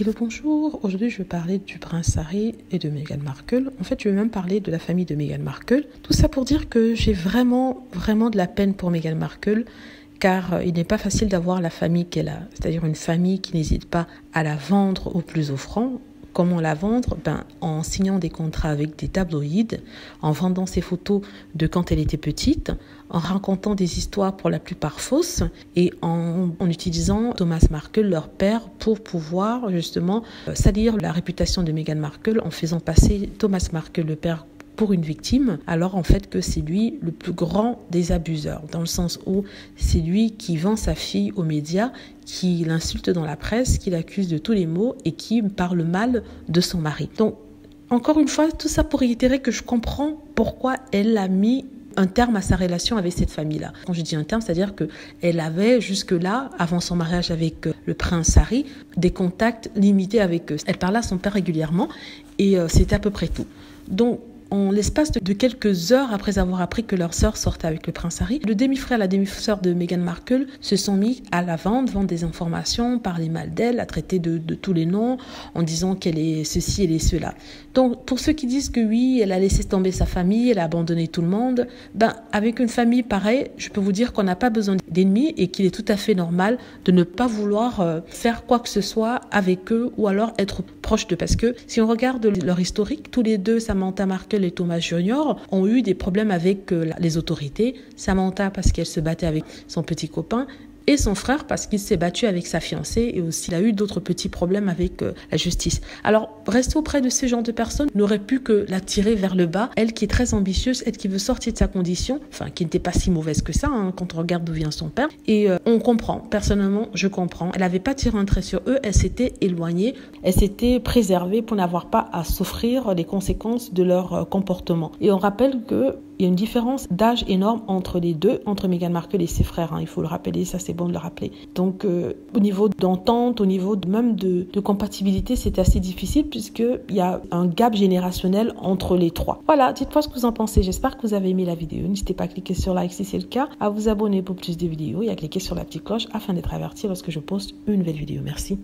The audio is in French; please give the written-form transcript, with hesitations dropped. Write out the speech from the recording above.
Hello, bonjour. Aujourd'hui, je vais parler du prince Harry et de Meghan Markle. En fait, je vais même parler de la famille de Meghan Markle. Tout ça pour dire que j'ai vraiment de la peine pour Meghan Markle, car il n'est pas facile d'avoir la famille qu'elle a. C'est-à-dire une famille qui n'hésite pas à la vendre au plus offrant. Comment la vendre? En signant des contrats avec des tabloïds, en vendant ses photos de quand elle était petite, en racontant des histoires pour la plupart fausses et en utilisant Thomas Markle, leur père, pour pouvoir justement salir la réputation de Meghan Markle en faisant passer Thomas Markle, le père, pour une victime, alors en fait que c'est lui le plus grand des abuseurs, dans le sens où c'est lui qui vend sa fille aux médias, qui l'insulte dans la presse, qui l'accuse de tous les maux et qui parle mal de son mari. Donc, encore une fois, tout ça pour réitérer que je comprends pourquoi elle a mis un terme à sa relation avec cette famille-là. Quand je dis un terme, c'est-à-dire qu'elle avait jusque-là, avant son mariage avec le prince Harry, des contacts limités avec eux. Elle parlait à son père régulièrement et c'était à peu près tout. Donc, en l'espace de quelques heures après avoir appris que leur sœur sortait avec le prince Harry, le demi-frère et la demi-sœur de Meghan Markle se sont mis à la vendre des informations, parler mal d'elle, la traiter de tous les noms, en disant qu'elle est ceci, elle est cela. Donc, pour ceux qui disent que oui, elle a laissé tomber sa famille, elle a abandonné tout le monde, avec une famille pareille, je peux vous dire qu'on n'a pas besoin d'ennemis et qu'il est tout à fait normal de ne pas vouloir faire quoi que ce soit avec eux ou alors être proche d'eux. Parce que si on regarde leur historique, tous les deux, Samantha Markle et Thomas Junior, ont eu des problèmes avec les autorités. Samantha parce qu'elle se battait avec son petit copain et son frère parce qu'il s'est battu avec sa fiancée et aussi il a eu d'autres petits problèmes avec la justice. Alors, rester auprès de ce genre de personnes n'aurait pu que la tirer vers le bas. Elle qui est très ambitieuse, elle qui veut sortir de sa condition, enfin qui n'était pas si mauvaise que ça quand on regarde d'où vient son père. Et on comprend, personnellement, je comprends. Elle n'avait pas tiré un trait sur eux, elle s'était éloignée, elle s'était préservée pour n'avoir pas à souffrir les conséquences de leur comportement. Et on rappelle que il y a une différence d'âge énorme entre les deux, entre Meghan Markle et ses frères. Il faut le rappeler, ça c'est bon de le rappeler. Donc au niveau d'entente, au niveau même de compatibilité, c'est assez difficile puisqu'il y a un gap générationnel entre les trois. Voilà, dites-moi ce que vous en pensez. J'espère que vous avez aimé la vidéo. N'hésitez pas à cliquer sur like si c'est le cas, à vous abonner pour plus de vidéos et à cliquer sur la petite cloche afin d'être averti lorsque je poste une nouvelle vidéo. Merci.